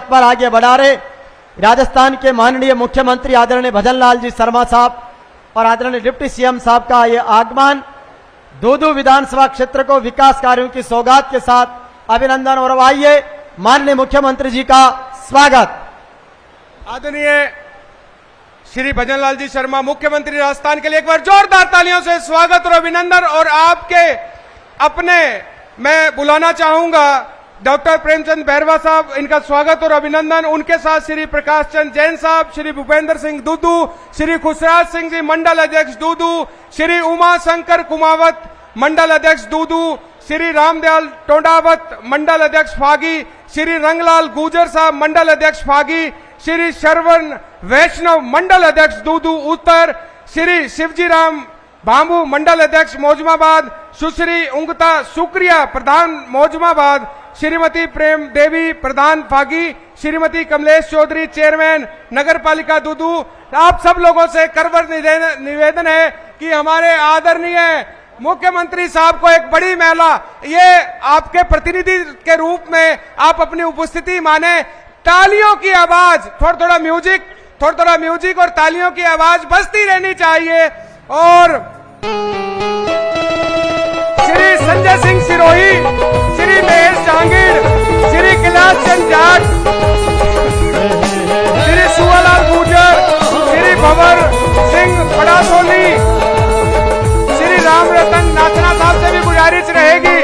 पथ पर आगे बढ़ा रहे राजस्थान के माननीय मुख्यमंत्री आदरणीय भजन लाल जी शर्मा साहब और आदरणीय डिप्टी सीएम साहब का ये आगमन दूदू विधानसभा क्षेत्र को विकास कार्यों की सौगात के साथ अभिनंदन और आइए माननीय मुख्यमंत्री जी का स्वागत। आदरणीय श्री भजन लाल जी शर्मा मुख्यमंत्री राजस्थान के लिए एक बार जोरदार तालियों से स्वागत और अभिनंदन। और आपके अपने मैं बुलाना चाहूंगा डॉक्टर प्रेमचंद बैरवा साहब, इनका स्वागत और अभिनंदन। उनके साथ श्री प्रकाश चंद जैन साहब, श्री भूपेंद्र सिंह दूदू, श्री खुशराज सिंह जी मंडल अध्यक्ष दूदू, श्री उमा शंकर कुमावत मंडल अध्यक्ष दूदू, श्री रामदयाल टोडावत मंडल अध्यक्ष फागी, श्री रंगलाल गुजर साहब मंडल अध्यक्ष फागी, श्री श्रवण वैष्णव मंडल अध्यक्ष दूदू उत्तर, श्री शिवजी राम बाबू मंडल अध्यक्ष मौजमाबाद, सुश्री उंगता शुक्रिया प्रधान मौजमाबाद, श्रीमती प्रेम देवी प्रधान फागी, श्रीमती कमलेश चौधरी चेयरमैन नगर पालिका दूदू। आप सब लोगों से करवर निवेदन है कि हमारे आदरणीय मुख्यमंत्री साहब को एक बड़ी महिला ये आपके प्रतिनिधि के रूप में आप अपनी उपस्थिति माने। तालियों की आवाज थोड़ा थोड़ा म्यूजिक और तालियों की आवाज बजती रहनी चाहिए। और श्री संजय सिंह सिरोही, श्री महेश जहांगीर, श्री कैलाश चंद जाट, श्री सुवालाल गुर्जर, श्री भंवर सिंह पड़ासोली, श्री राम रतन नाथना साहब से भी गुजारिश रहेगी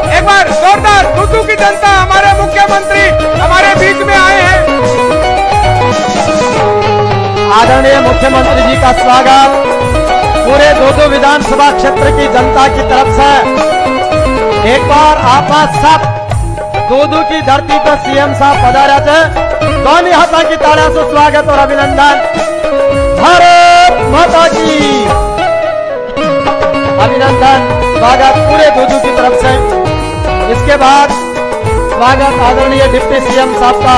एक बार जोरदार दूदू की जनता हमारे मुख्यमंत्री हमारे बीच में आए हैं। आदरणीय मुख्यमंत्री जी का स्वागत पूरे दूदू विधानसभा क्षेत्र की जनता की तरफ से। एक बार आप सब दूदू की धरती पर सीएम साहब पधारे थे, दोनों हाथों की तालियों से स्वागत और अभिनंदन। भारत माता की अभिनंदन स्वागत पूरे दूदू की तरफ से। इसके बाद स्वागत आदरणीय डिप्टी सीएम साहब का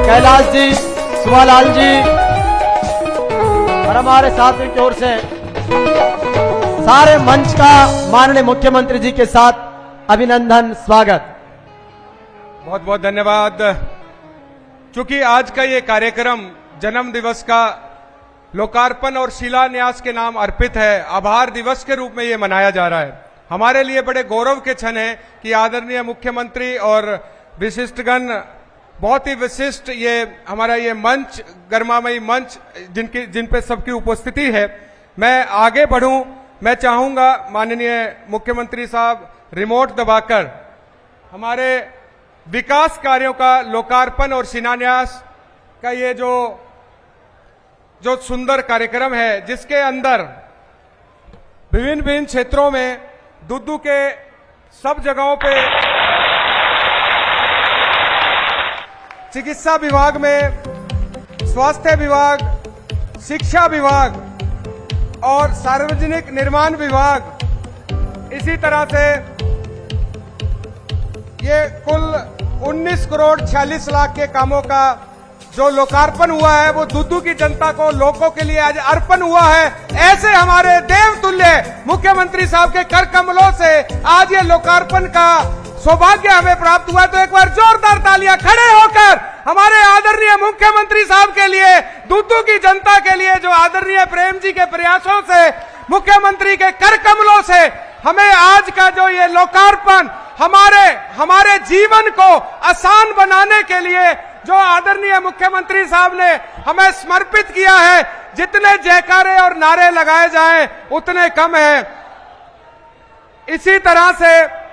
कैलाश जी, सुवालाल जी और हमारे साथियों की ओर से सारे मंच का माननीय मुख्यमंत्री जी के साथ अभिनंदन स्वागत। बहुत बहुत धन्यवाद। चूंकि आज का ये कार्यक्रम जन्म दिवस का लोकार्पण और शिलान्यास के नाम अर्पित है, आभार दिवस के रूप में ये मनाया जा रहा है। हमारे लिए बड़े गौरव के क्षण है कि आदरणीय मुख्यमंत्री और विशिष्टगण बहुत ही विशिष्ट ये हमारा ये मंच गर्मामयी मंच जिन पे सबकी उपस्थिति है। मैं आगे बढ़ूं, मैं चाहूंगा माननीय मुख्यमंत्री साहब रिमोट दबाकर हमारे विकास कार्यों का लोकार्पण और शिलान्यास का ये जो सुंदर कार्यक्रम है, जिसके अंदर विभिन्न क्षेत्रों में दूदू के सब जगहों पे चिकित्सा विभाग में, स्वास्थ्य विभाग, शिक्षा विभाग और सार्वजनिक निर्माण विभाग, इसी तरह से ये कुल 19 करोड़ 46 लाख के कामों का जो लोकार्पण हुआ है वो दूदू की जनता को लोगों के लिए आज अर्पण हुआ है। ऐसे हमारे देवतुल्य मुख्यमंत्री साहब के कर कमलों से आज ये लोकार्पण का सौभाग्य हमें प्राप्त हुआ। तो एक बार जोरदार तालियां खड़े होकर हमारे आदरणीय मुख्यमंत्री साहब के लिए, दूदू की जनता के लिए, जो आदरणीय प्रेम जी के प्रयासों से, मुख्यमंत्री के कर कमलों से हमें आज का जो ये लोकार्पण हमारे जीवन को आसान बनाने के लिए जो आदरणीय मुख्यमंत्री साहब ने हमें समर्पित किया है, जितने जयकारे और नारे लगाए जाएं उतने कम है। इसी तरह से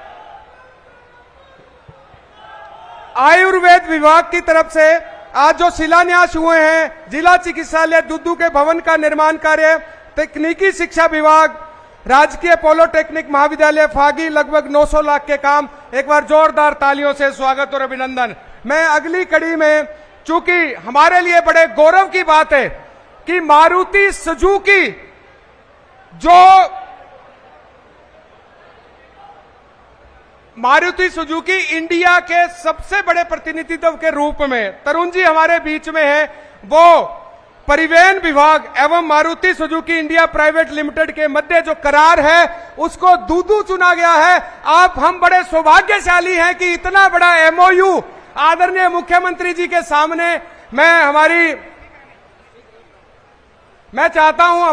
आयुर्वेद विभाग की तरफ से आज जो शिलान्यास हुए हैं, जिला चिकित्सालय दूदू के भवन का निर्माण कार्य, तकनीकी शिक्षा विभाग, राजकीय पॉलिटेक्निक महाविद्यालय फागी, लगभग 900 लाख के काम। एक बार जोरदार तालियों से स्वागत और अभिनंदन। मैं अगली कड़ी में, चूंकि हमारे लिए बड़े गौरव की बात है कि मारुति सुजुकी इंडिया के सबसे बड़े प्रतिनिधित्व के रूप में तरुण जी हमारे बीच में है, वो परिवहन विभाग एवं Maruti Suzuki India private limited के मध्य जो करार है उसको दूदू चुना गया है। हम बड़े सौभाग्यशाली हैं कि इतना बड़ा एमओयू आदरणीय मुख्यमंत्री जी के सामने मैं चाहता हूं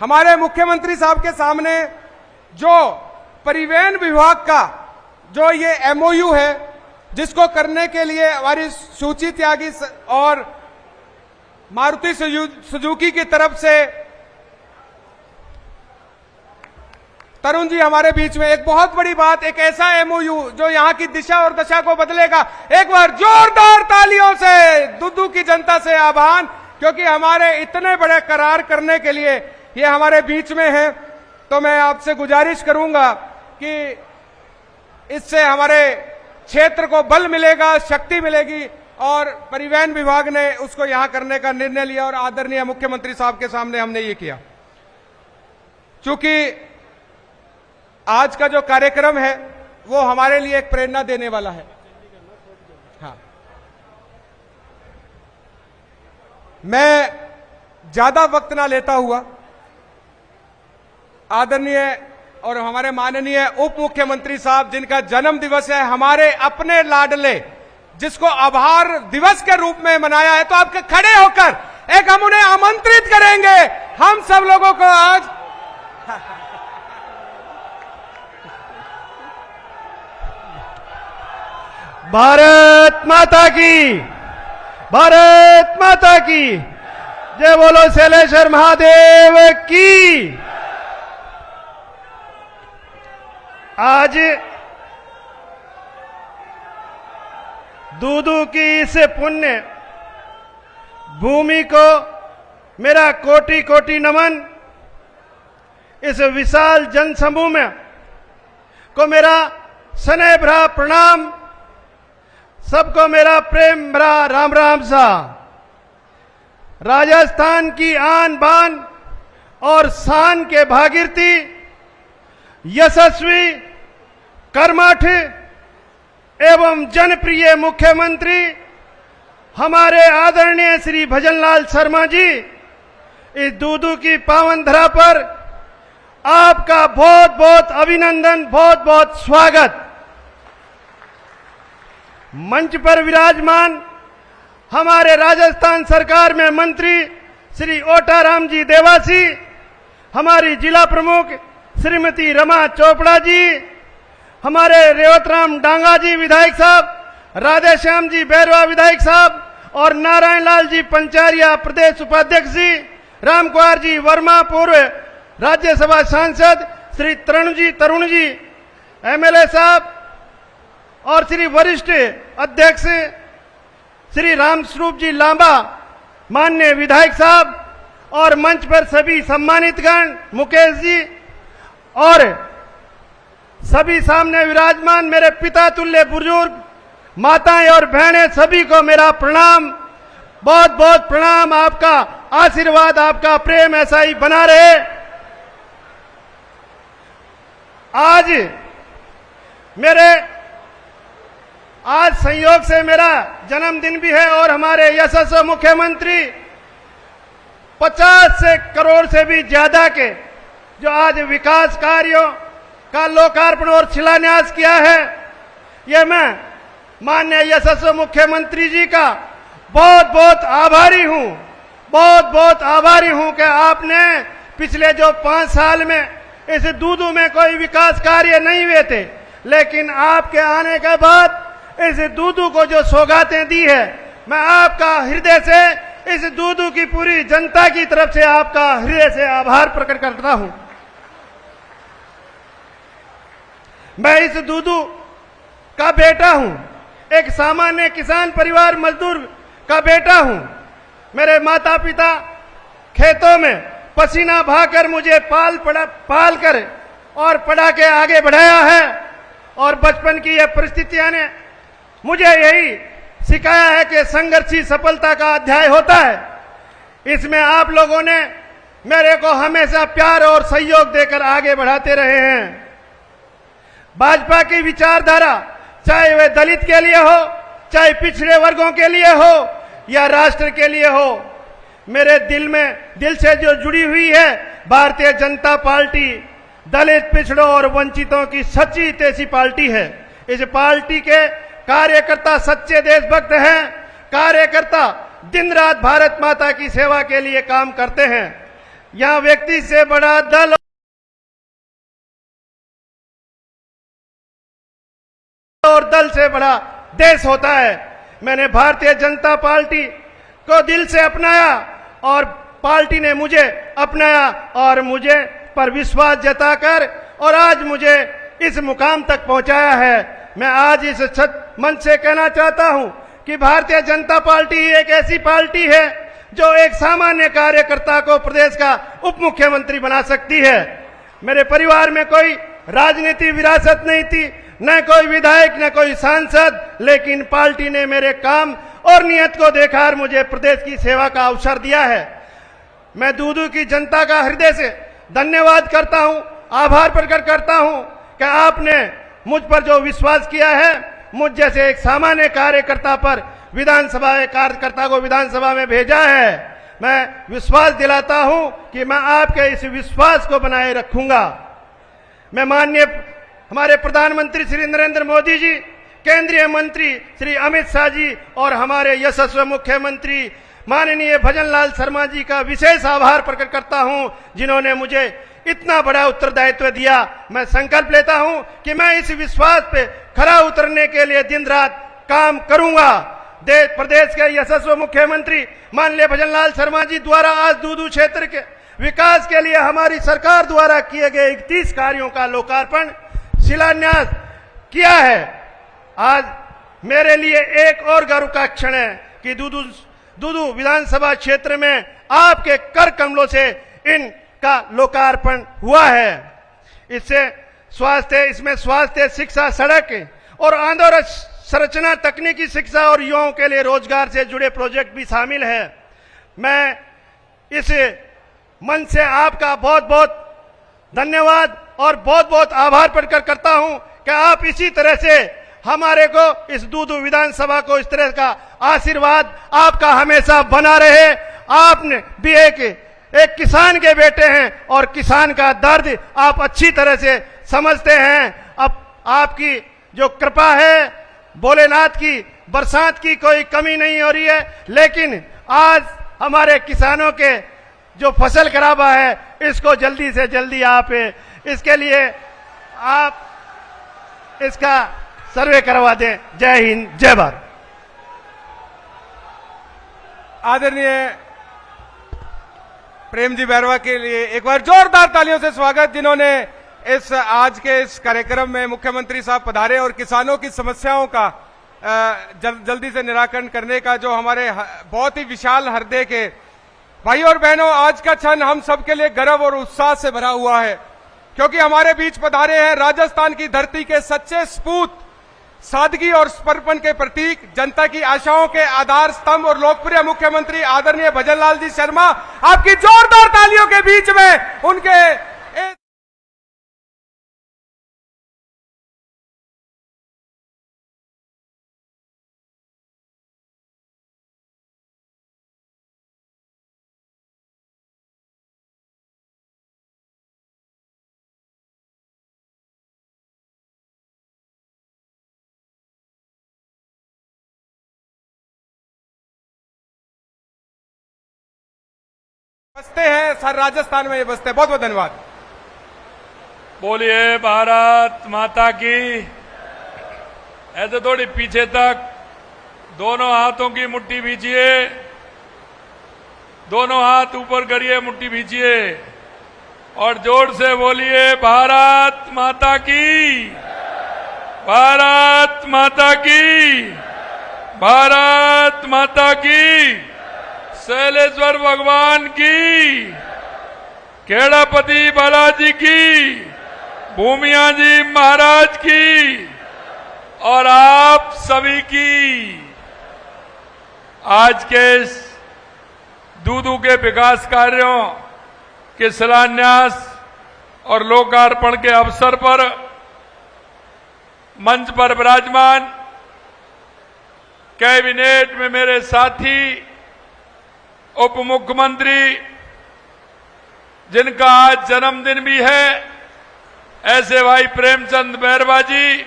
हमारे मुख्यमंत्री साहब के सामने जो परिवहन विभाग का जो ये एमओयू है, जिसको करने के लिए हमारी सूची त्यागी और मारुति सुजुकी की तरफ से तरुण जी हमारे बीच में, एक बहुत बड़ी बात, एक ऐसा एमओयू जो यहां की दिशा और दशा को बदलेगा। एक बार जोरदार तालियों से दुदू की जनता से आह्वान, क्योंकि हमारे इतने बड़े करार करने के लिए ये हमारे बीच में है। तो मैं आपसे गुजारिश करूंगा कि इससे हमारे क्षेत्र को बल मिलेगा, शक्ति मिलेगी, और परिवहन विभाग ने उसको यहां करने का निर्णय लिया और आदरणीय मुख्यमंत्री साहब के सामने हमने ये किया। चूंकि आज का जो कार्यक्रम है वो हमारे लिए एक प्रेरणा देने वाला है। हाँ, मैं ज्यादा वक्त ना लेता हुआ आदरणीय और हमारे माननीय उप मुख्यमंत्री साहब, जिनका जन्म दिवस है, हमारे अपने लाडले, जिसको आभार दिवस के रूप में मनाया है, तो आपके खड़े होकर एक हम उन्हें आमंत्रित करेंगे। हम सब लोगों को आज भारत माता की, भारत माता की जय बोलो, शैलेश्वर महादेव की। आज दूदू की इस पुण्य भूमि को मेरा कोटि कोटि नमन। इस विशाल जनसमूह में को मेरा स्नेह भरा प्रणाम। सबको मेरा प्रेम भरा राम राम सा। राजस्थान की आन बान और शान के भागीरथी, यशस्वी, कर्मठ एवं जनप्रिय मुख्यमंत्री हमारे आदरणीय श्री भजनलाल शर्मा जी, इस दूदू की पावन धरा पर आपका बहुत बहुत अभिनंदन, बहुत बहुत स्वागत। मंच पर विराजमान हमारे राजस्थान सरकार में मंत्री श्री ओटाराम जी देवासी, हमारी जिला प्रमुख श्रीमती रमा चोपड़ा जी, हमारे रेवतराम डांगा जी विधायक साहब, राधेश्याम जी बैरवा विधायक साहब, और नारायण लाल जी पंचारिया प्रदेश उपाध्यक्ष जी, राम कुमार जी वर्मा पूर्व राज्यसभा सांसद, श्री तरुण जी एमएलए साहब, और श्री वरिष्ठ अध्यक्ष श्री राम स्वरूप जी लांबा माननीय विधायक साहब, और मंच पर सभी सम्मानित गण, मुकेश जी, और सभी सामने विराजमान मेरे पिता तुल्य बुजुर्ग, माताएं और बहनें, सभी को मेरा प्रणाम, बहुत बहुत प्रणाम। आपका आशीर्वाद, आपका प्रेम ऐसा ही बना रहे। आज संयोग से मेरा जन्मदिन भी है और हमारे यशस्वी मुख्यमंत्री 50 करोड़ से भी ज्यादा के जो आज विकास कार्यों का लोकार्पण और शिलान्यास किया है, ये मैं माननीय यशस्वी मुख्यमंत्री जी का बहुत बहुत आभारी हूं, बहुत बहुत आभारी हूं कि आपने पिछले जो 5 साल में इस दूदू में कोई विकास कार्य नहीं हुए थे, लेकिन आपके आने के बाद इस दूदू को जो सौगातें दी है, मैं आपका हृदय से, इस दूदू की पूरी जनता की तरफ से आपका हृदय से आभार प्रकट करता हूं। मैं इस दूदू का बेटा हूं, एक सामान्य किसान परिवार मजदूर का बेटा हूं। मेरे माता पिता खेतों में पसीना बहाकर मुझे पाल कर और पढ़ा के आगे बढ़ाया है, और बचपन की ये परिस्थितियां ने मुझे यही सिखाया है कि संघर्ष ही सफलता का अध्याय होता है। इसमें आप लोगों ने मेरे को हमेशा प्यार और सहयोग देकर आगे बढ़ाते रहे हैं। भाजपा की विचारधारा चाहे वे दलित के लिए हो, चाहे पिछड़े वर्गों के लिए हो, या राष्ट्र के लिए हो, मेरे दिल से जो जुड़ी हुई है भारतीय जनता पार्टी, दलित, पिछड़ों और वंचितों की सच्ची तेजी पार्टी है। इस पार्टी के कार्यकर्ता सच्चे देशभक्त हैं। कार्यकर्ता दिन रात भारत माता की सेवा के लिए काम करते हैं। यहाँ व्यक्ति से बड़ा दल और दल से बड़ा देश होता है। मैंने भारतीय जनता पार्टी को दिल से अपनाया और पार्टी ने मुझे अपनाया और मुझे पर विश्वास जताकर और आज मुझे इस मुकाम तक पहुंचाया है। मैं आज इस मंच से कहना चाहता हूं कि भारतीय जनता पार्टी एक ऐसी पार्टी है जो एक सामान्य कार्यकर्ता को प्रदेश का उप मुख्यमंत्री बना सकती है। मेरे परिवार में कोई राजनीति विरासत नहीं थी, न कोई विधायक न कोई सांसद, लेकिन पार्टी ने मेरे काम और नियत को देखा और मुझे प्रदेश की सेवा का अवसर दिया है। मैं दूदू की जनता का हृदय से धन्यवाद करता हूं, आभार प्रकट करता हूं कि आपने मुझ पर जो विश्वास किया है, मुझ जैसे एक सामान्य कार्यकर्ता पर विधानसभा कार्यकर्ता को विधानसभा में भेजा है। मैं विश्वास दिलाता हूं कि मैं आपके इस विश्वास को बनाए रखूंगा। मैं माननीय हमारे प्रधानमंत्री श्री नरेंद्र मोदी जी, केंद्रीय मंत्री श्री अमित शाह जी और हमारे यशस्वी मुख्यमंत्री माननीय भजनलाल शर्मा जी का विशेष आभार प्रकट करता हूं, जिन्होंने मुझे इतना बड़ा उत्तरदायित्व दिया। मैं संकल्प लेता हूं कि मैं इस विश्वास पे खरा उतरने के लिए दिन रात काम करूंगा। प्रदेश के यशस्वी मुख्यमंत्री माननीय भजनलाल शर्मा जी द्वारा आज दूदू क्षेत्र के विकास के लिए हमारी सरकार द्वारा किए गए 31 कार्यों का लोकार्पण शिलान्यास किया है। आज मेरे लिए एक और गर्व का क्षण है कि दूदू विधानसभा क्षेत्र में आपके कर कमलों से इनका लोकार्पण हुआ है। इसमें स्वास्थ्य, शिक्षा, सड़क और संरचना, तकनीकी शिक्षा और युवाओं के लिए रोजगार से जुड़े प्रोजेक्ट भी शामिल है। मैं इस मंच से आपका बहुत बहुत धन्यवाद और बहुत बहुत आभार प्रकट करता हूं कि आप इसी तरह से हमारे को इस दूदू विधानसभा को इस तरह का आशीर्वाद आपका हमेशा बना रहे। आपने भी एक किसान के बेटे हैं और किसान का दर्द आप अच्छी तरह से समझते हैं। अब आपकी जो कृपा है, भोलेनाथ की बरसात की कोई कमी नहीं हो रही है, लेकिन आज हमारे किसानों के जो फसल खराबा है, इसको जल्दी से जल्दी आप इसके लिए आप इसका सर्वे करवा दें। जय हिंद, जय भारत। आदरणीय प्रेम जी बैरवा के लिए एक बार जोरदार तालियों से स्वागत, जिन्होंने इस आज के इस कार्यक्रम में मुख्यमंत्री साहब पधारे और किसानों की समस्याओं का जल्दी से निराकरण करने का जो हमारे बहुत ही विशाल हृदय के भाई और बहनों, आज का क्षण हम सबके लिए गर्व और उत्साह से भरा हुआ है, क्योंकि हमारे बीच पधारे हैं राजस्थान की धरती के सच्चे सपूत, सादगी और समर्पण के प्रतीक, जनता की आशाओं के आधार स्तंभ और लोकप्रिय मुख्यमंत्री आदरणीय भजनलाल जी शर्मा। आपकी जोरदार तालियों के बीच में उनके बसते हैं सर, राजस्थान में ये बसते हैं। बहुत बहुत धन्यवाद। बोलिए भारत माता की। ऐसे थोड़ी पीछे तक दोनों हाथों की मुट्ठी भींचिए, दोनों हाथ ऊपर करिए, मुट्ठी भींचिए और जोर से बोलिए भारत माता की, भारत माता की, भारत माता की। शैलेश्वर भगवान की, खेड़ापति बालाजी की, भूमिया जी महाराज की और आप सभी की। आज के इस दूदू के विकास कार्यों के शिलान्यास और लोकार्पण के अवसर पर मंच पर विराजमान कैबिनेट में मेरे साथी उप मुख्यमंत्री, जिनका आज जन्मदिन भी है, ऐसे भाई प्रेमचंद बैरवा जी,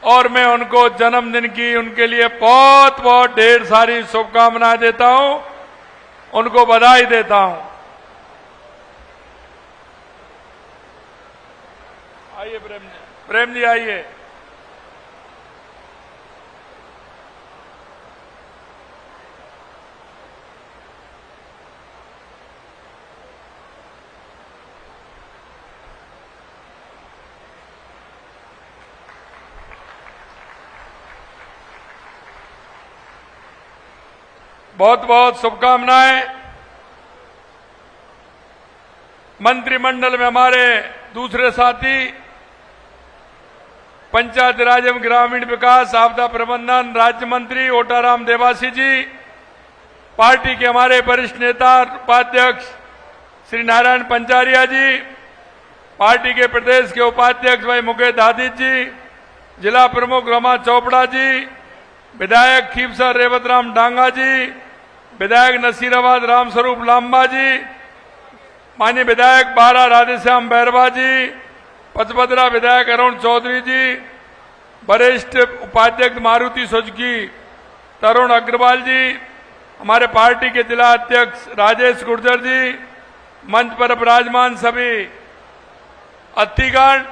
और मैं उनको जन्मदिन की उनके लिए बहुत बहुत ढेर सारी शुभकामनाएं देता हूं, उनको बधाई देता हूं। आइए प्रेम जी आइए। बहुत बहुत शुभकामनाएं। मंत्रिमंडल में हमारे दूसरे साथी पंचायत राज एवं ग्रामीण विकास आपदा प्रबंधन राज्य मंत्री ओटाराम देवासी जी, पार्टी के हमारे वरिष्ठ नेता उपाध्यक्ष श्री नारायण पंचारिया जी, पार्टी के प्रदेश के उपाध्यक्ष भाई मुकेश दादी जी, जिला प्रमुख रमा चोपड़ा जी, विधायक खीपसर रेवत राम डांगा जी, विधायक नसीराबाद रामस्वरूप लांबा जी, माननीय विधायक बारा राधेश्याम बैरवा जी, पचपदरा विधायक अरुण चौधरी जी, वरिष्ठ उपाध्यक्ष मारुति सुजुकी तरुण अग्रवाल जी, हमारे पार्टी के जिला अध्यक्ष राजेश गुर्जर जी, मंच पर विराजमान सभी अतिथिगण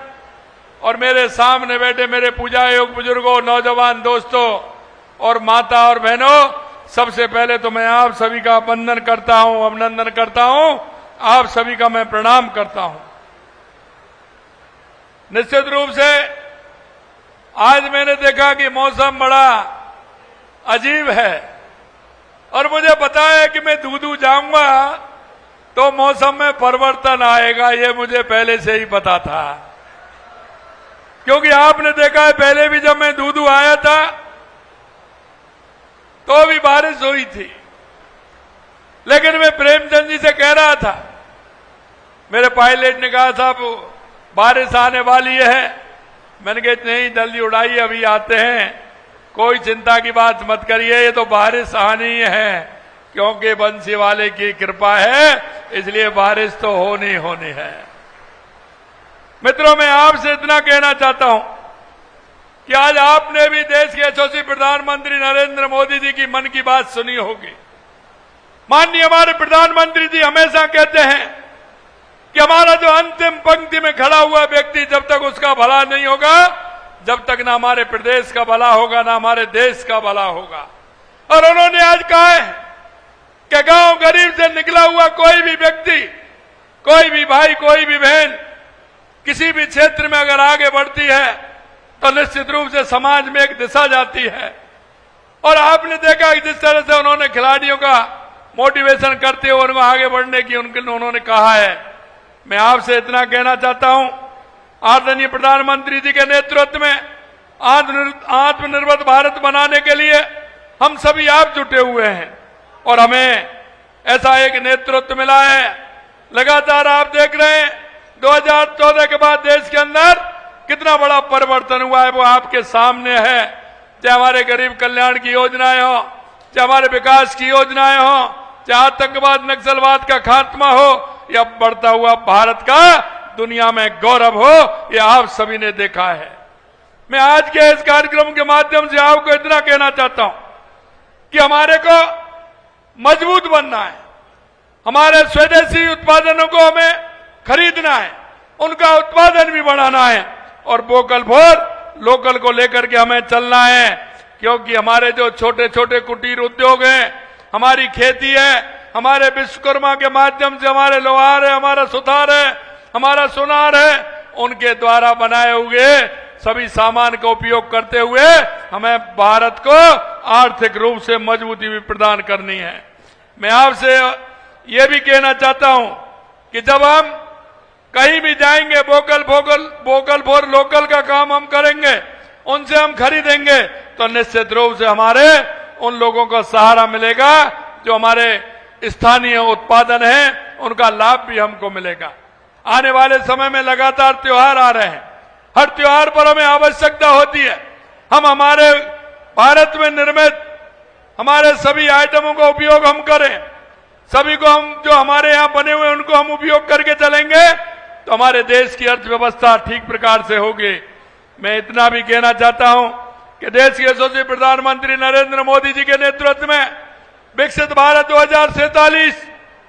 और मेरे सामने बैठे मेरे पूजा योग बुजुर्गों, नौजवान दोस्तों और माता और बहनों, सबसे पहले तो मैं आप सभी का वंदन करता हूं, अभिनंदन करता हूं, आप सभी का मैं प्रणाम करता हूं। निश्चित रूप से आज मैंने देखा कि मौसम बड़ा अजीब है और मुझे पता है कि मैं दूधू जाऊंगा तो मौसम में परिवर्तन आएगा, ये मुझे पहले से ही पता था। क्योंकि आपने देखा है पहले भी जब मैं दूधू आया था तो भी बारिश हुई थी, लेकिन मैं प्रेमचंद जी से कह रहा था, मेरे पायलट ने कहा साहब बारिश आने वाली है, मैंने कहा नहीं जल्दी उड़ाइए अभी आते हैं, कोई चिंता की बात मत करिए, ये तो बारिश आनी है, क्योंकि बंसी वाले की कृपा है, इसलिए बारिश तो होनी होनी है। मित्रों, मैं आपसे इतना कहना चाहता हूं कि आज आपने भी देश के यशस्वी प्रधानमंत्री नरेंद्र मोदी जी की मन की बात सुनी होगी। माननीय हमारे प्रधानमंत्री जी हमेशा कहते हैं कि हमारा जो अंतिम पंक्ति में खड़ा हुआ व्यक्ति, जब तक उसका भला नहीं होगा, जब तक ना हमारे प्रदेश का भला होगा, ना हमारे देश का भला होगा। और उन्होंने आज कहा है कि गांव गरीब से निकला हुआ कोई भी व्यक्ति, कोई भी भाई, कोई भी बहन किसी भी क्षेत्र में अगर आगे बढ़ती है तो निश्चित रूप से समाज में एक दिशा जाती है। और आपने देखा कि जिस तरह से उन्होंने खिलाड़ियों का मोटिवेशन करते हुए उनको आगे बढ़ने की उन्होंने कहा है। मैं आपसे इतना कहना चाहता हूं, आदरणीय प्रधानमंत्री जी के नेतृत्व में आत्मनिर्भर भारत बनाने के लिए हम सभी आप जुटे हुए हैं और हमें ऐसा एक नेतृत्व मिला है। लगातार आप देख रहे हैं 2014 के बाद देश के अंदर कितना बड़ा परिवर्तन हुआ है, वो आपके सामने है। चाहे हमारे गरीब कल्याण की योजनाएं हो, चाहे हमारे विकास की योजनाएं हो, चाहे आतंकवाद नक्सलवाद का खात्मा हो, या बढ़ता हुआ भारत का दुनिया में गौरव हो, ये आप सभी ने देखा है। मैं आज के इस कार्यक्रम के माध्यम से आपको इतना कहना चाहता हूं कि हमारे को मजबूत बनना है, हमारे स्वदेशी उत्पादनों को हमें खरीदना है, उनका उत्पादन भी बढ़ाना है और वोकल फॉर लोकल को लेकर के हमें चलना है। क्योंकि हमारे जो छोटे छोटे कुटीर उद्योग हैं, हमारी खेती है, हमारे विश्वकर्मा के माध्यम से हमारे लोहार है, हमारा सुथार है, हमारा सुनार है, उनके द्वारा बनाए हुए सभी सामान का उपयोग करते हुए हमें भारत को आर्थिक रूप से मजबूती भी प्रदान करनी है। मैं आपसे ये भी कहना चाहता हूं कि जब हम कहीं भी जाएंगे, वोकल फॉर लोकल का काम हम करेंगे, उनसे हम खरीदेंगे, तो निश्चित रूप से हमारे उन लोगों को सहारा मिलेगा जो हमारे स्थानीय उत्पादन है, उनका लाभ भी हमको मिलेगा। आने वाले समय में लगातार त्योहार आ रहे हैं, हर त्योहार पर हमें आवश्यकता होती है हम हमारे भारत में निर्मित हमारे सभी आइटमों का उपयोग हम करें, सभी को हम जो हमारे यहां बने हुए उनको हम उपयोग करके चलेंगे तो हमारे देश की अर्थव्यवस्था ठीक प्रकार से होगी। मैं इतना भी कहना चाहता हूं कि देश के यशस्वी प्रधानमंत्री नरेंद्र मोदी जी के नेतृत्व में विकसित भारत 2047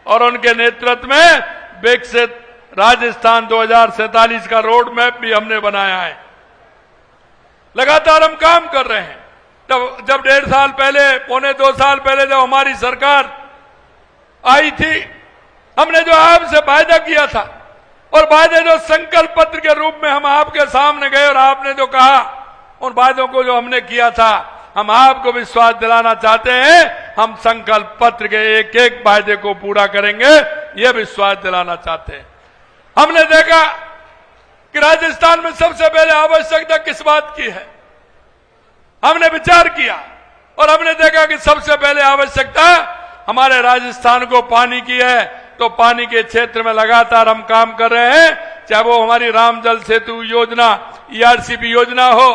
और उनके नेतृत्व में विकसित राजस्थान 2047 का रोड मैप भी हमने बनाया है। लगातार हम काम कर रहे हैं। जब 1.5 साल पहले, पौने 2 साल पहले जब हमारी सरकार आई थी, हमने जो आपसे वायदा किया था और वायदे जो संकल्प पत्र के रूप में हम आपके सामने गए और आपने जो कहा, उन वायदों को जो हमने किया था, हम आपको विश्वास दिलाना चाहते हैं। हम संकल्प पत्र के एक एक वायदे को पूरा करेंगे, यह विश्वास दिलाना चाहते हैं। हमने देखा कि राजस्थान में सबसे पहले आवश्यकता किस बात की है, हमने विचार किया और हमने देखा कि सबसे पहले आवश्यकता हमारे राजस्थान को पानी की है। तो पानी के क्षेत्र में लगातार हम काम कर रहे हैं, चाहे वो हमारी राम जल सेतु योजना, ERCP योजना हो,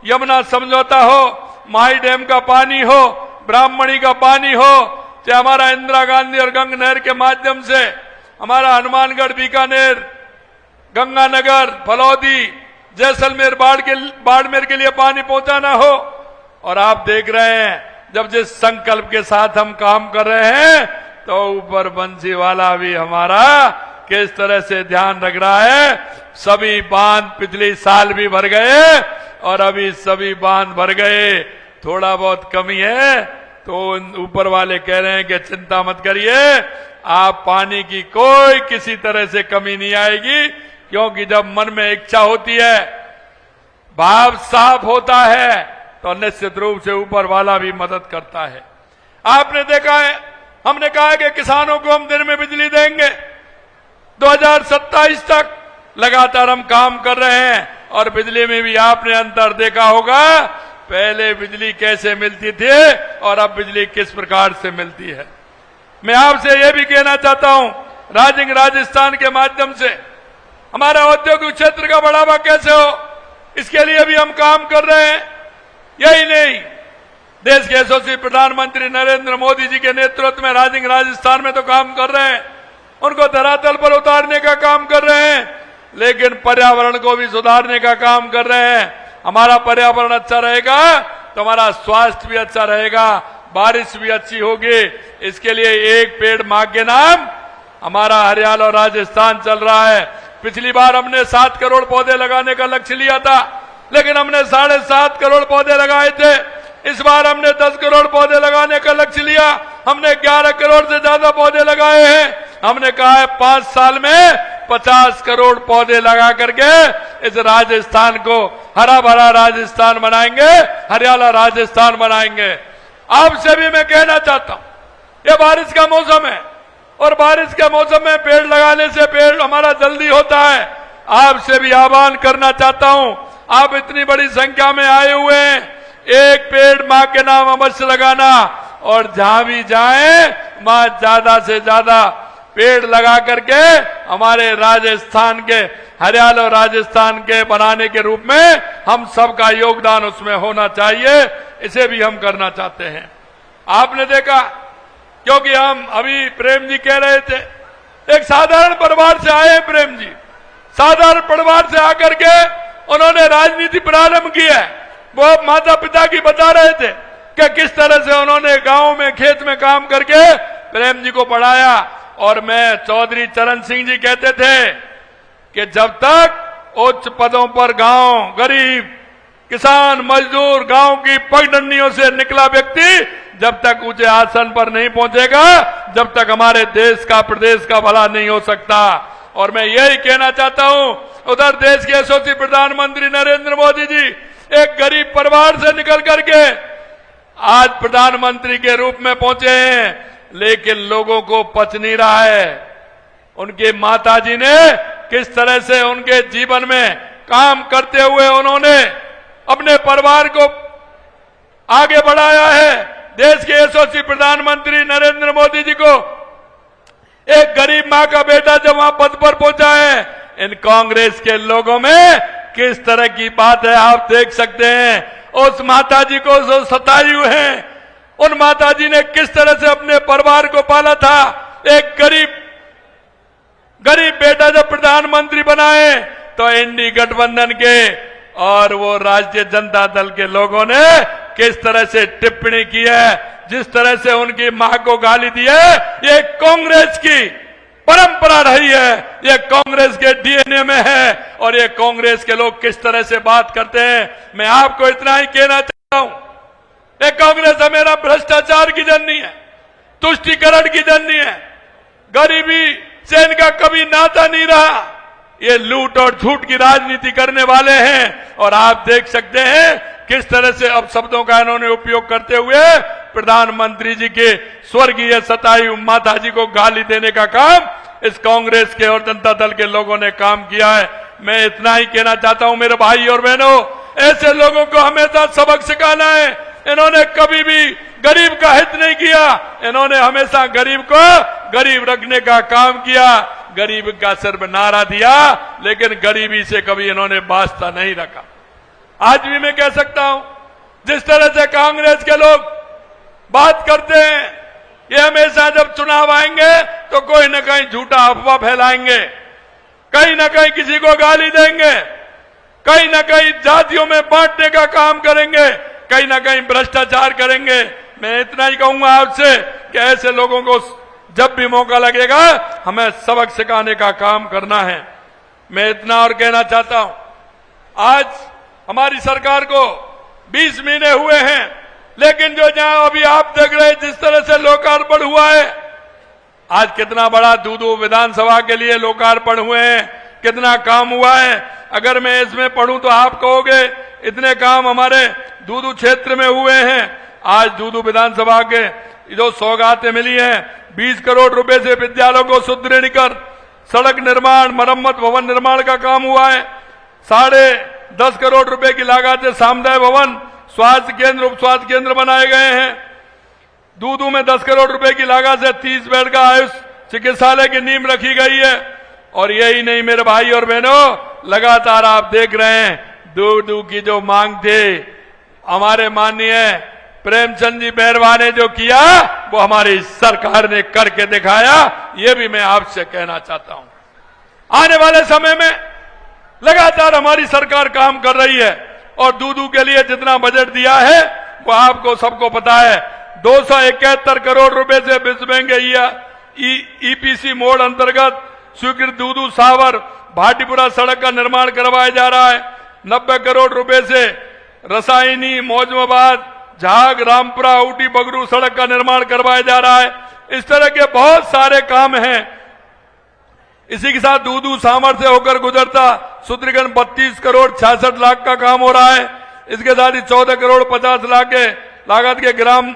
यमुना समझौता हो, माही डैम का पानी हो, ब्राह्मणी का पानी हो, चाहे हमारा इंदिरा गांधी और गंग नहर के माध्यम से हमारा हनुमानगढ़, बीकानेर, गंगानगर, फलौदी, जैसलमेर, बाड़मेर के लिए पानी पहुंचाना हो। और आप देख रहे हैं जब जिस संकल्प के साथ हम काम कर रहे हैं, तो ऊपर बंसीवाला भी हमारा किस तरह से ध्यान रख रहा है। सभी बांध पिछले साल भी भर गए और अभी सभी बांध भर गए। थोड़ा बहुत कमी है तो ऊपर वाले कह रहे हैं कि चिंता मत करिए, आप पानी की कोई किसी तरह से कमी नहीं आएगी, क्योंकि जब मन में इच्छा होती है, भाव साफ होता है, तो निश्चित रूप से ऊपर वाला भी मदद करता है। आपने देखा है, हमने कहा है कि किसानों को हम दिन में बिजली देंगे। 2027 तक लगातार हम काम कर रहे हैं और बिजली में भी आपने अंतर देखा होगा। पहले बिजली कैसे मिलती थी और अब बिजली किस प्रकार से मिलती है। मैं आपसे यह भी कहना चाहता हूं, राजस्थान के माध्यम से हमारा औद्योगिक क्षेत्र का बढ़ावा कैसे हो, इसके लिए भी हम काम कर रहे हैं। यही नहीं, देश के यशस्वी प्रधानमंत्री नरेंद्र मोदी जी के नेतृत्व में राजस्थान में तो काम कर रहे हैं, उनको धरातल पर उतारने का काम कर रहे हैं, लेकिन पर्यावरण को भी सुधारने का काम कर रहे हैं। हमारा पर्यावरण अच्छा रहेगा तो हमारा स्वास्थ्य भी अच्छा रहेगा, बारिश भी अच्छी होगी। इसके लिए एक पेड़ मां के नाम हमारा हरियाणा और राजस्थान चल रहा है। पिछली बार हमने 7 करोड़ पौधे लगाने का लक्ष्य लिया था, लेकिन हमने 7.5 करोड़ पौधे लगाए थे। इस बार हमने 10 करोड़ पौधे लगाने का लक्ष्य लिया, हमने 11 करोड़ से ज्यादा पौधे लगाए हैं। हमने कहा है 5 साल में 50 करोड़ पौधे लगा करके इस राजस्थान को हरा भरा राजस्थान बनाएंगे, हरियाणा राजस्थान बनाएंगे। आपसे भी मैं कहना चाहता हूं, ये बारिश का मौसम है और बारिश के मौसम में पेड़ लगाने से पेड़ हमारा जल्दी होता है। आपसे भी आह्वान करना चाहता हूं, आप इतनी बड़ी संख्या में आए हुए हैं, एक पेड़ मां के नाम अवश्य लगाना और जहां भी जाए मां ज्यादा से ज्यादा पेड़ लगा करके हमारे राजस्थान के, हरियाणा और राजस्थान के बनाने के रूप में हम सबका योगदान उसमें होना चाहिए। इसे भी हम करना चाहते हैं। आपने देखा, क्योंकि हम अभी प्रेम जी कह रहे थे, एक साधारण परिवार से आए हैं प्रेम जी, साधारण परिवार से आकर के उन्होंने राजनीति प्रारंभ की है। वो माता पिता की बता रहे थे कि किस तरह से उन्होंने गांव में, खेत में काम करके प्रेम जी को पढ़ाया। और मैं चौधरी चरण सिंह जी कहते थे कि जब तक उच्च पदों पर गांव, गरीब, किसान, मजदूर, गांव की पगडंडियों से निकला व्यक्ति जब तक ऊंचे आसन पर नहीं पहुंचेगा, जब तक हमारे देश का, प्रदेश का भला नहीं हो सकता। और मैं यही कहना चाहता हूं, उधर देश के यशस्वी प्रधानमंत्री नरेंद्र मोदी जी एक गरीब परिवार से निकल करके आज प्रधानमंत्री के रूप में पहुंचे हैं, लेकिन लोगों को पच नहीं रहा है। उनके माताजी ने किस तरह से उनके जीवन में काम करते हुए उन्होंने अपने परिवार को आगे बढ़ाया है। देश के यशस्वी प्रधानमंत्री नरेंद्र मोदी जी को एक गरीब मां का बेटा जब वहां पद पर पहुंचा है, इन कांग्रेस के लोगों में किस तरह की बात है आप देख सकते हैं। उस माताजी को जो सताई हुए हैं, उन माताजी ने किस तरह से अपने परिवार को पाला था। एक गरीब गरीब बेटा जब प्रधानमंत्री बनाए तो एनडी गठबंधन के और वो राष्ट्रीय जनता दल के लोगों ने किस तरह से टिप्पणी की है, जिस तरह से उनकी मां को गाली दी है, ये कांग्रेस की परंपरा रही है, ये कांग्रेस के डीएनए में है। और ये कांग्रेस के लोग किस तरह से बात करते हैं, मैं आपको इतना ही कहना चाहता हूं, ये कांग्रेस हमेशा भ्रष्टाचार की जननी है, तुष्टीकरण की जननी है, गरीबी से इनका कभी नाता नहीं रहा। ये लूट और झूठ की राजनीति करने वाले हैं। और आप देख सकते हैं किस तरह से अब शब्दों का इन्होंने उपयोग करते हुए प्रधानमंत्री जी के स्वर्गीय सताई माता जी को गाली देने का काम इस कांग्रेस के और जनता दल के लोगों ने काम किया है। मैं इतना ही कहना चाहता हूं मेरे भाई और बहनों, ऐसे लोगों को हमेशा सबक सिखाना है। इन्होंने कभी भी गरीब का हित नहीं किया, इन्होंने हमेशा गरीब को गरीब रखने का काम किया, गरीब का सिर्फ नारा दिया, लेकिन गरीबी से कभी इन्होंने वास्ता नहीं रखा। आज भी मैं कह सकता हूं, जिस तरह से कांग्रेस के लोग बात करते हैं, ये हमेशा जब चुनाव आएंगे तो कोई न कहीं झूठा अफवाह फैलाएंगे, कहीं न कहीं किसी को गाली देंगे, कहीं न कहीं जातियों में बांटने का काम करेंगे, कहीं न कहीं भ्रष्टाचार करेंगे। मैं इतना ही कहूंगा आपसे कि ऐसे लोगों को जब भी मौका लगेगा हमें सबक सिखाने का काम करना है। मैं इतना और कहना चाहता हूं, आज हमारी सरकार को 20 महीने हुए हैं, लेकिन जो जहां अभी आप देख रहे हैं जिस तरह से लोकार्पण हुआ है, आज कितना बड़ा दूदू विधानसभा के लिए लोकार्पण हुए हैं, कितना काम हुआ है। अगर मैं इसमें पढ़ूं तो आप कहोगे इतने काम हमारे दूदू क्षेत्र में हुए हैं। आज दूदू विधानसभा के जो सौगातें मिली हैं, 20 करोड़ रुपए से विद्यालयों को सुदृढ़ीकरण, सड़क निर्माण, मरम्मत, भवन निर्माण का काम हुआ है। 10.5 करोड़ रुपए की लागत से सामुदायिक भवन, स्वास्थ्य केंद्र, उप स्वास्थ्य केंद्र बनाए गए हैं। दूदू में 10 करोड़ रुपए की लागत से 30 बेड का आयुष चिकित्सालय की नींव रखी गई है। और यही नहीं मेरे भाई और बहनों, लगातार आप देख रहे हैं दूदू की जो मांग थी, हमारे माननीय प्रेमचंद जी बैरवा ने जो किया वो हमारी सरकार ने करके दिखाया। ये भी मैं आपसे कहना चाहता हूं, आने वाले समय में लगातार हमारी सरकार काम कर रही है। और दूदू के लिए जितना बजट दिया है वो आपको सबको पता है, 271 करोड़ रुपए से विश्व बैंक ईपीसी मोड अंतर्गत स्वीकृत दूदू सावर भाटीपुरा सड़क का निर्माण करवाया जा रहा है। 90 करोड़ रुपए से रसायनी मौजमाबाद झाग रामपुरा ऊटी बगरू सड़क का निर्माण करवाया जा रहा है। इस तरह के बहुत सारे काम हैं। इसी के साथ दूदू सामर से होकर गुजरता सुदृढ़ीकरण 32 करोड़ 66 लाख का काम हो रहा है। इसके साथ ही 14 करोड़ 50 लाख के लागत के ग्राम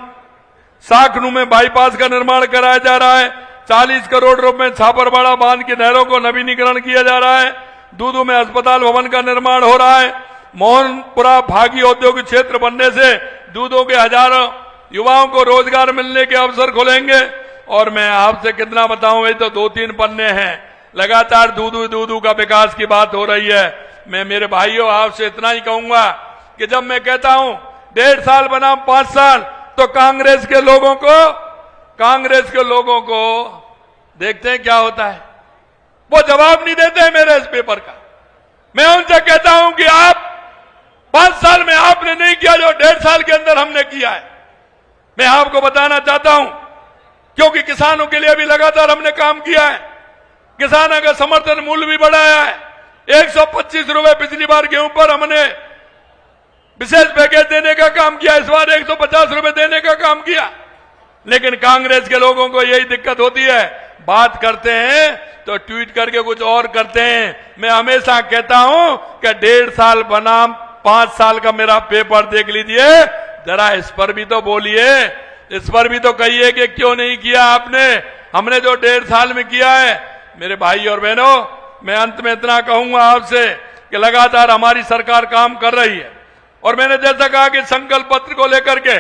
साखनू में बाईपास का निर्माण कराया जा रहा है। 40 करोड़ रुपए में छापरवाड़ा बांध की नहरों को नवीनीकरण किया जा रहा है। दूदू में अस्पताल भवन का निर्माण हो रहा है। मोहनपुरा भागी औद्योगिक क्षेत्र बनने से दूदू के हजारों युवाओं को रोजगार मिलने के अवसर खुलेंगे। और मैं आपसे कितना बताऊं, ये तो 2-3 पन्ने हैं, लगातार दूदू का विकास की बात हो रही है। मैं मेरे भाइयों आपसे इतना ही कहूंगा कि जब मैं कहता हूं 1.5 साल बनाम 5 साल, तो कांग्रेस के लोगों को देखते हैं क्या होता है, वो जवाब नहीं देते हैं मेरे इस पेपर का। मैं उनसे कहता हूं कि आप 5 साल में आपने नहीं किया जो 1.5 साल के अंदर हमने किया है। मैं आपको बताना चाहता हूं, क्योंकि किसानों के लिए भी लगातार हमने काम किया है। किसानों का समर्थन मूल्य भी बढ़ाया है। 125 रुपए पिछली बार गेहूं पर हमने विशेष पैकेज देने का काम किया, इस बार 150 रुपए देने का काम किया। लेकिन कांग्रेस के लोगों को यही दिक्कत होती है, बात करते हैं तो ट्वीट करके कुछ और करते हैं। मैं हमेशा कहता हूं कि 1.5 साल बनाम 5 साल का मेरा पेपर देख लीजिए, जरा इस पर भी तो बोलिए, इस पर भी तो कहिए कि क्यों नहीं किया आपने, हमने जो 1.5 साल में किया है। मेरे भाई और बहनों, मैं अंत में इतना कहूंगा आपसे कि लगातार हमारी सरकार काम कर रही है। और मैंने जैसा कहा कि संकल्प पत्र को लेकर के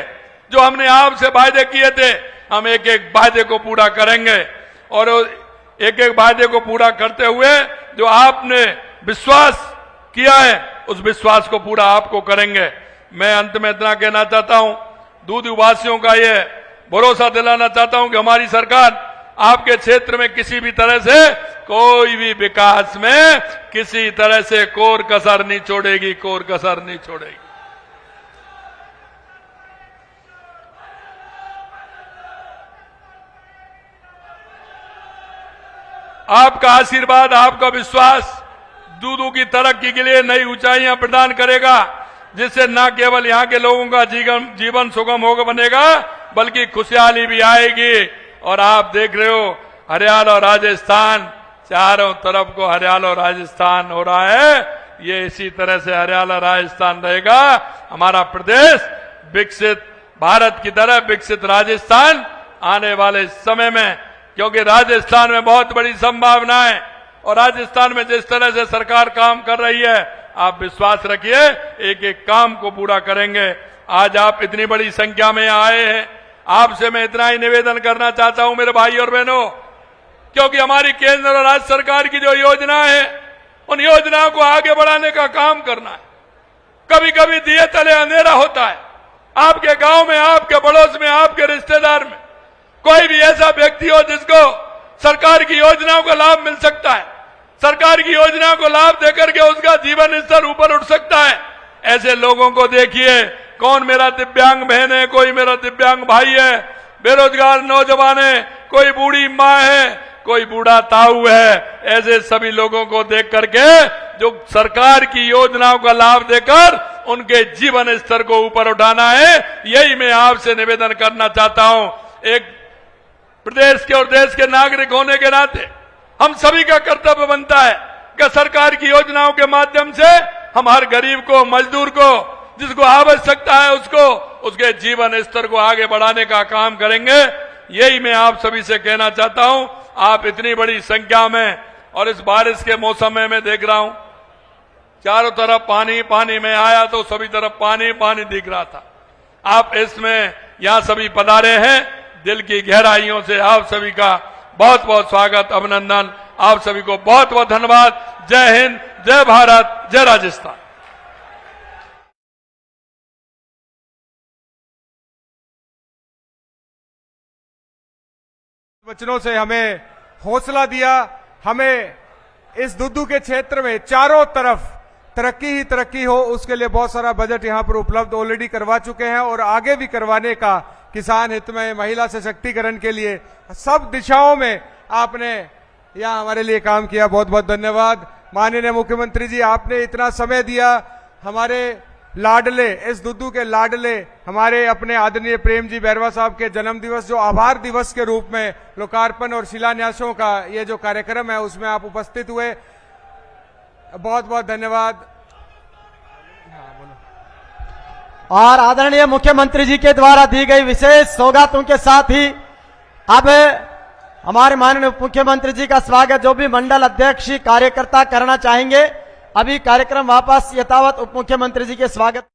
जो हमने आपसे वायदे किए थे, हम एक एक वायदे को पूरा करेंगे। और एक एक वायदे को पूरा करते हुए जो आपने विश्वास किया है, उस विश्वास को पूरा आपको करेंगे। मैं अंत में इतना कहना चाहता हूं, दूदू वासियों का ये भरोसा दिलाना चाहता हूं कि हमारी सरकार आपके क्षेत्र में किसी भी तरह से कोई भी विकास में किसी तरह से कोर कसर नहीं छोड़ेगी, कोर कसर नहीं छोड़ेगी। आपका आशीर्वाद, आपका विश्वास दूदू की तरक्की के लिए नई ऊंचाइयां प्रदान करेगा, जिससे न केवल यहां के लोगों का जीवन सुगम होगा बनेगा, बल्कि खुशहाली भी आएगी। और आप देख रहे हो हरियाणा और राजस्थान, चारों तरफ को हरियाणा और राजस्थान हो रहा है। ये इसी तरह से हरियाणा राजस्थान रहेगा। हमारा प्रदेश विकसित भारत की तरह विकसित राजस्थान आने वाले समय में, क्योंकि राजस्थान में बहुत बड़ी संभावना है और राजस्थान में जिस तरह से सरकार काम कर रही है, आप विश्वास रखिए एक एक काम को पूरा करेंगे। आज आप इतनी बड़ी संख्या में आए हैं, आपसे मैं इतना ही निवेदन करना चाहता हूं मेरे भाई और बहनों, क्योंकि हमारी केंद्र और राज्य सरकार की जो योजना है, उन योजनाओं को आगे बढ़ाने का काम करना है। कभी कभी दिए तले अंधेरा होता है। आपके गांव में, आपके पड़ोस में, आपके रिश्तेदार में कोई भी ऐसा व्यक्ति हो जिसको सरकार की योजनाओं का लाभ मिल सकता है, सरकार की योजनाओं को लाभ देकर के उसका जीवन स्तर ऊपर उठ सकता है, ऐसे लोगों को देखिए। कौन मेरा दिव्यांग बहन है, कोई मेरा दिव्यांग भाई है, बेरोजगार नौजवान है, कोई बूढ़ी माँ है, कोई बूढ़ा ताऊ है, ऐसे सभी लोगों को देख करके जो सरकार की योजनाओं का लाभ देकर उनके जीवन स्तर को ऊपर उठाना है, यही मैं आपसे निवेदन करना चाहता हूं। एक प्रदेश के और देश के नागरिक होने के नाते हम सभी का कर्तव्य बनता है कि सरकार की योजनाओं के माध्यम से हम हर गरीब को, मजदूर को, जिसको आवश्यकता है उसको, उसके जीवन स्तर को आगे बढ़ाने का काम करेंगे। यही मैं आप सभी से कहना चाहता हूं। आप इतनी बड़ी संख्या में, और इस बारिश के मौसम में मैं देख रहा हूं चारों तरफ पानी पानी में आया तो सभी तरफ पानी पानी दिख रहा था। आप इसमें यहां सभी पधारे हैं, दिल की गहराइयों से आप सभी का बहुत बहुत स्वागत, अभिनंदन। आप सभी को बहुत बहुत धन्यवाद। जय हिंद, जय भारत, जय राजस्थान। वचनों से हमें हौसला दिया। हमें इस दूदू के क्षेत्र में चारों तरफ तरक्की ही तरक्की हो, उसके लिए बहुत सारा बजट यहां पर उपलब्ध ऑलरेडी करवा चुके हैं और आगे भी करवाने का, किसान हित में, महिला सशक्तिकरण के लिए सब दिशाओं में आपने यहां हमारे लिए काम किया। बहुत बहुत धन्यवाद। माननीय मुख्यमंत्री जी, आपने इतना समय दिया। हमारे लाडले, इस दूदू के लाडले, हमारे अपने आदरणीय प्रेम जी बैरवा साहब के जन्म दिवस, जो आभार दिवस के रूप में लोकार्पण और शिलान्यासों का ये जो कार्यक्रम है, उसमें आप उपस्थित हुए। बहुत बहुत धन्यवाद। और आदरणीय मुख्यमंत्री जी के द्वारा दी गई विशेष सौगातों के साथ ही अब हमारे माननीय मुख्यमंत्री जी का स्वागत जो भी मंडल अध्यक्ष कार्यकर्ता करना चाहेंगे। अभी कार्यक्रम वापस यथावत उप मुख्यमंत्री जी के स्वागत